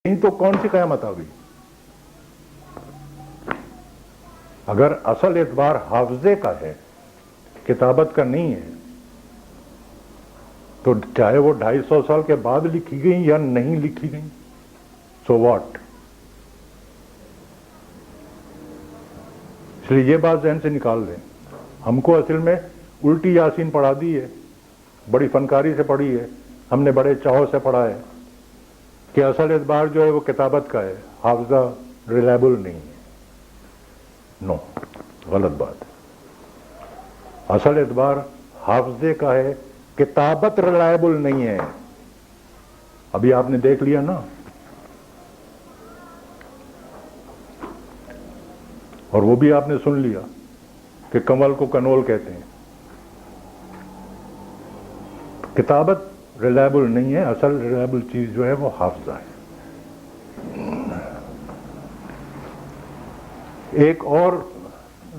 نہیں تو کون سی قیامت آ گئی؟ اگر اصل اعتبار حافظے کا ہے، کتابت کا نہیں ہے، تو چاہے وہ 250 سال کے بعد لکھی گئی یا نہیں لکھی گئی، سو واٹ؟ اس لیے یہ بات ذہن سے نکال دیں. ہم کو اصل میں الٹی یاسین پڑھا دی ہے، بڑی فنکاری سے پڑھی ہے، ہم نے بڑے چاہوں سے پڑھا ہے کہ اصل اعتبار جو ہے وہ کتابت کا ہے، حافظہ ریلائبل نہیں ہے. نو، غلط بات ہے. اصل اعتبار حافظے کا ہے، کتابت ریلائبل نہیں ہے. ابھی آپ نے دیکھ لیا نا، اور وہ بھی آپ نے سن لیا کہ کنول کو کنول کہتے ہیں. کتابت ریلائبل نہیں ہے، اصل ریلائبل چیز جو ہے وہ حافظہ ہے. ایک اور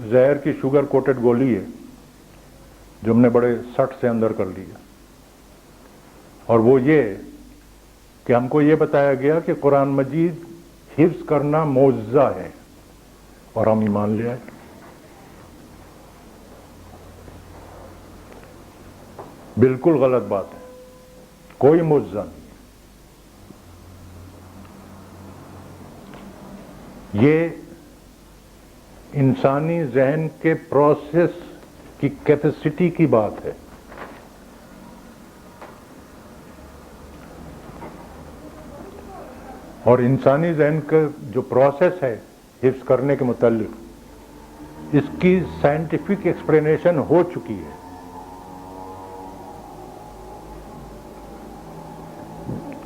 زہر کی شوگر کوٹڈ گولی ہے جو ہم نے بڑے سٹ سے اندر کر لیا، اور وہ یہ کہ ہم کو یہ بتایا گیا کہ قرآن مجید حفظ کرنا معجزہ ہے، اور ہم ایمان لے آئے. بالکل غلط بات ہے، کوئی معجزہ نہیں. یہ انسانی ذہن کے پروسیس کی کیپیسٹی کی بات ہے. اور انسانی ذہن کا جو پروسیس ہے حفظ کرنے کے متعلق، اس کی سائنٹیفک ایکسپلینیشن ہو چکی ہے.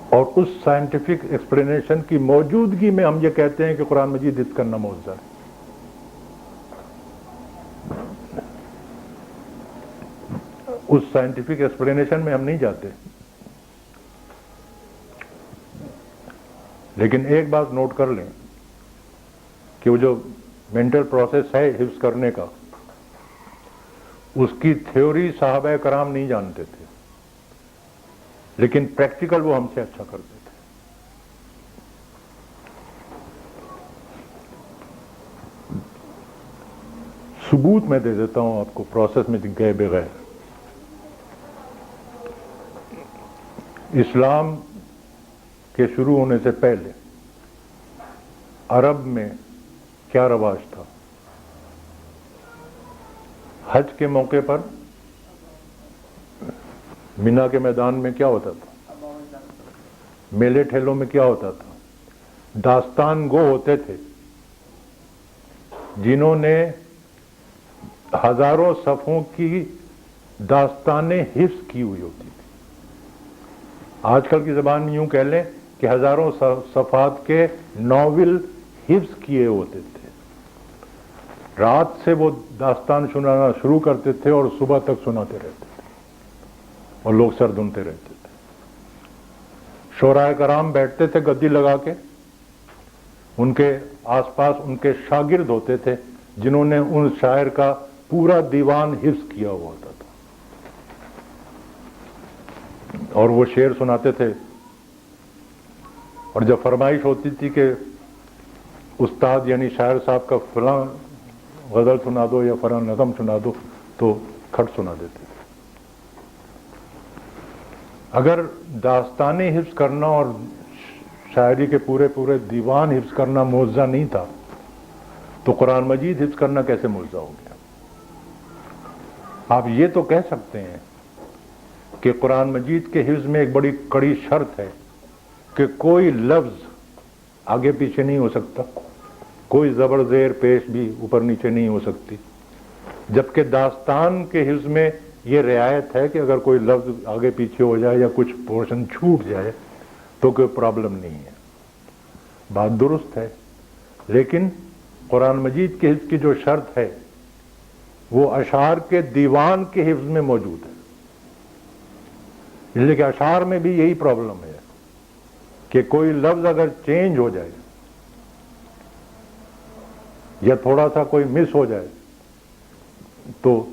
اور اس سائنٹیفک ایکسپلینیشن کی موجودگی میں ہم یہ کہتے ہیں کہ قرآن مجید حفظ کرنا معجزہ ہے. اس سائنٹیفک ایکسپلینیشن میں ہم نہیں جاتے. لیکن ایک بات نوٹ کر لیں کہ وہ جو مینٹل پروسیس ہے حفظ کرنے کا، اس کی تھیوری صحابہ کرام نہیں جانتے تھے، لیکن پریکٹیکل وہ ہم سے اچھا کرتے تھے. ثبوت میں دے دیتا ہوں آپ کو پروسیس میں گئے بغیر. اسلام کے شروع ہونے سے پہلے عرب میں کیا رواج تھا؟ حج کے موقع پر مینا کے میدان میں کیا ہوتا تھا؟ میلے ٹھیلوں میں کیا ہوتا تھا؟ داستان گو ہوتے تھے جنہوں نے ہزاروں صفحوں کی داستانیں حفظ کی ہوئی ہوتی تھی. آج کل کی زبان میں یوں کہہ لیں کہ ہزاروں صفحات کے ناول حفظ کیے ہوتے تھے. رات سے وہ داستان سنانا شروع کرتے تھے اور صبح تک سناتے رہتے تھے، اور لوگ سر دھنتے رہتے تھے. شعراء کرام بیٹھتے تھے گدی لگا کے، ان کے آس پاس ان کے شاگرد ہوتے تھے جنہوں نے ان شاعر کا پورا دیوان حفظ کیا ہوا ہوتا تھا، اور وہ شعر سناتے تھے. اور جب فرمائش ہوتی تھی کہ استاد یعنی شاعر صاحب کا فلاں غزل سنا دو یا فلاں نظم سنا دو، تو کھٹ سنا دیتے تھے. اگر داستانیں حفظ کرنا اور شاعری کے پورے پورے دیوان حفظ کرنا معجزہ نہیں تھا، تو قرآن مجید حفظ کرنا کیسے معجزہ ہو گیا؟ آپ یہ تو کہہ سکتے ہیں کہ قرآن مجید کے حفظ میں ایک بڑی کڑی شرط ہے کہ کوئی لفظ آگے پیچھے نہیں ہو سکتا، کوئی زبر زیر پیش بھی اوپر نیچے نہیں ہو سکتی. جبکہ داستان کے حفظ میں یہ رعایت ہے کہ اگر کوئی لفظ آگے پیچھے ہو جائے یا کچھ پورشن چھوٹ جائے تو کوئی پرابلم نہیں ہے. بات درست ہے، لیکن قرآن مجید کے حفظ کی جو شرط ہے وہ اشعار کے دیوان کے حفظ میں موجود ہے. اس لیے کہ اشعار میں بھی یہی پرابلم ہے کہ کوئی لفظ اگر چینج ہو جائے یا تھوڑا سا کوئی مس ہو جائے تو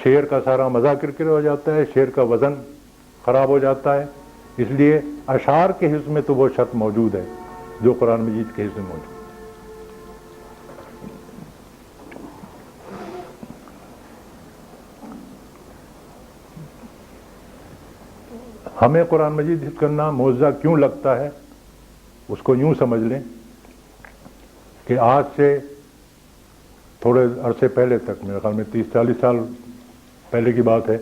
شعر کا سارا مزہ کرکر ہو جاتا ہے، شعر کا وزن خراب ہو جاتا ہے. اس لیے اشعار کے حفظ میں تو وہ شرط موجود ہے جو قرآن مجید کے حصے میں موجود. ہمیں قرآن مجید حفظ کرنا معجزہ کیوں لگتا ہے؟ اس کو یوں سمجھ لیں کہ آج سے تھوڑے عرصے پہلے تک، میرے خیال میں 30-40 سال پہلے کی بات ہے،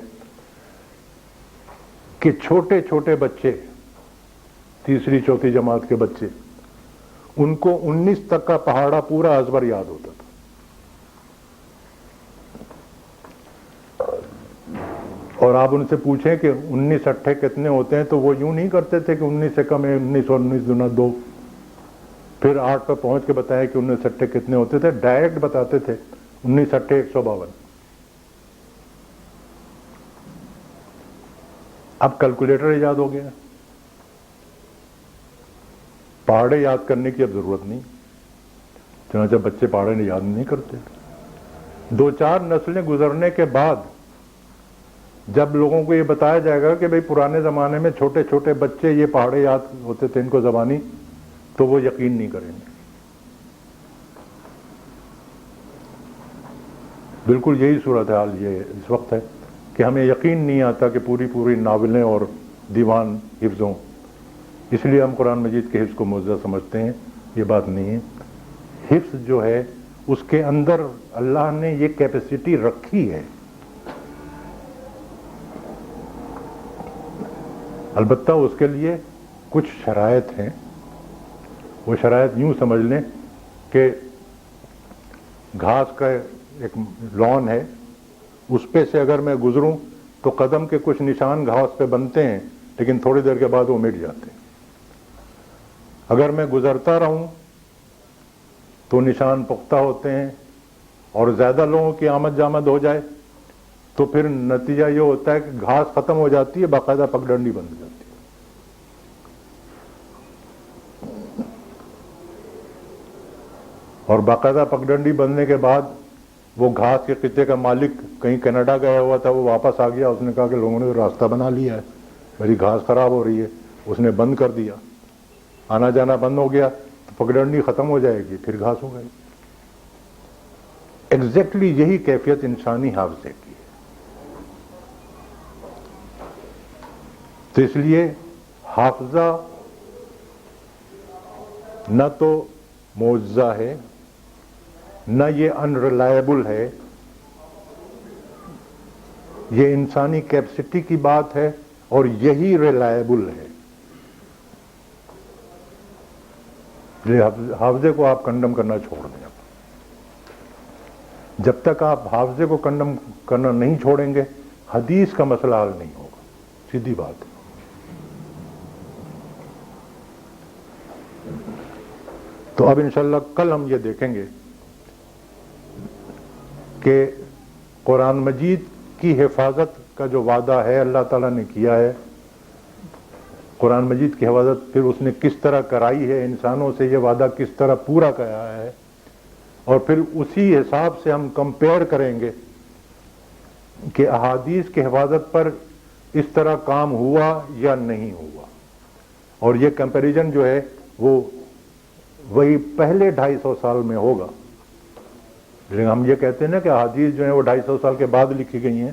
کہ چھوٹے چھوٹے بچے، تیسری چوتھی جماعت کے بچے، ان کو 19 تک کا پہاڑا پورا ازبر یاد ہوتا تھا. اور آپ ان سے پوچھیں کہ 19 اٹھے کتنے ہوتے ہیں، تو وہ یوں نہیں کرتے تھے کہ 19 سے کم ہے 19 اور 19 دونا 2، پھر 8 پر پہنچ کے بتایا کہ 19 اٹھے کتنے ہوتے تھے. ڈائریکٹ بتاتے تھے 19 اٹھے 152. اب کیلکولیٹر ایجاد ہو گیا، پہاڑے یاد کرنے کی اب ضرورت نہیں، چنانچہ بچے پہاڑے یاد نہیں کرتے. 2-4 نسلیں گزرنے کے بعد جب لوگوں کو یہ بتایا جائے گا کہ بھئی پرانے زمانے میں چھوٹے چھوٹے بچے یہ پہاڑے یاد ہوتے تھے ان کو زبانی، تو وہ یقین نہیں کریں گے. بالکل یہی صورتحال یہ اس وقت ہے کہ ہمیں یقین نہیں آتا کہ پوری ناولیں اور دیوان حفظ ہوں، اس لیے ہم قرآن مجید کے حفظ کو معجزہ سمجھتے ہیں. یہ بات نہیں ہے. حفظ جو ہے اس کے اندر اللہ نے یہ کیپیسٹی رکھی ہے. البتہ اس کے لیے کچھ شرائط ہیں. وہ شرائط یوں سمجھ لیں کہ گھاس کا ایک لان ہے، اس پہ سے اگر میں گزروں تو قدم کے کچھ نشان گھاس پہ بنتے ہیں، لیکن تھوڑی دیر کے بعد وہ مٹ جاتے ہیں. اگر میں گزرتا رہوں تو نشان پختہ ہوتے ہیں، اور زیادہ لوگوں کی آمد جامد ہو جائے تو پھر نتیجہ یہ ہوتا ہے کہ گھاس ختم ہو جاتی ہے، باقاعدہ پگڈنڈی بن جاتی ہے. اور باقاعدہ پگڈنڈی بننے کے بعد وہ گھاس کے خطے کا مالک کہیں کینیڈا گیا ہوا تھا، وہ واپس آ گیا. اس نے کہا کہ لوگوں نے راستہ بنا لیا ہے، میری گھاس خراب ہو رہی ہے. اس نے بند کر دیا، آنا جانا بند ہو گیا تو پگڈنڈی ختم ہو جائے گی، پھر گھاس ہو گئی. ایگزیکٹلی یہی کیفیت انسانی حافظے کی ہے. تو اس لیے حافظہ نہ تو معجزہ ہے، نہ یہ انریلائبل ہے، یہ انسانی کیپیسٹی کی بات ہے، اور یہی ریلائبل ہے. حافظے کو آپ کنڈم کرنا چھوڑ دیں. جب تک آپ حافظے کو کنڈم کرنا نہیں چھوڑیں گے، حدیث کا مسئلہ حل نہیں ہوگا. سیدھی بات ہے. تو اب انشاءاللہ کل ہم یہ دیکھیں گے کہ قرآن مجید کی حفاظت کا جو وعدہ ہے اللہ تعالیٰ نے کیا ہے، قرآن مجید کی حفاظت پھر اس نے کس طرح کرائی ہے، انسانوں سے یہ وعدہ کس طرح پورا کرایا ہے، اور پھر اسی حساب سے ہم کمپیئر کریں گے کہ احادیث کی حفاظت پر اس طرح کام ہوا یا نہیں ہوا. اور یہ کمپیریزن جو ہے وہ وہی پہلے 250 سال میں ہوگا. لیکن ہم یہ کہتے ہیں نا کہ احادیث جو ہیں وہ 250 سال کے بعد لکھی گئی ہیں،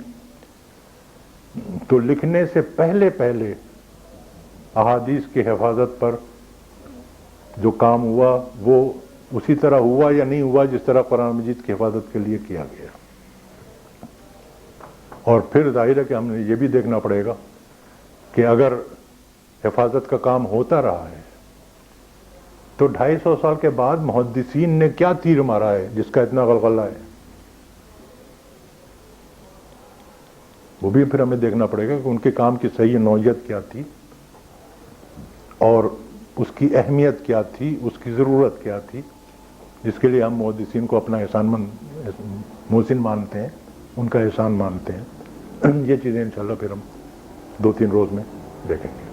تو لکھنے سے پہلے احادیث کی حفاظت پر جو کام ہوا وہ اسی طرح ہوا یا نہیں ہوا جس طرح قرآن مجید کی حفاظت کے لیے کیا گیا. اور پھر ظاہر ہے کہ ہم نے یہ بھی دیکھنا پڑے گا کہ اگر حفاظت کا کام ہوتا رہا ہے تو 250 سال کے بعد محدثین نے کیا تیر مارا ہے جس کا اتنا غلغلہ ہے. وہ بھی پھر ہمیں دیکھنا پڑے گا کہ ان کے کام کی صحیح نوعیت کیا تھی، اور اس کی اہمیت کیا تھی، اس کی ضرورت کیا تھی، جس کے لیے ہم محدثین کو اپنا محسن مانتے ہیں، ان کا احسان مانتے ہیں. یہ چیزیں انشاءاللہ پھر ہم 2-3 روز میں دیکھیں گے.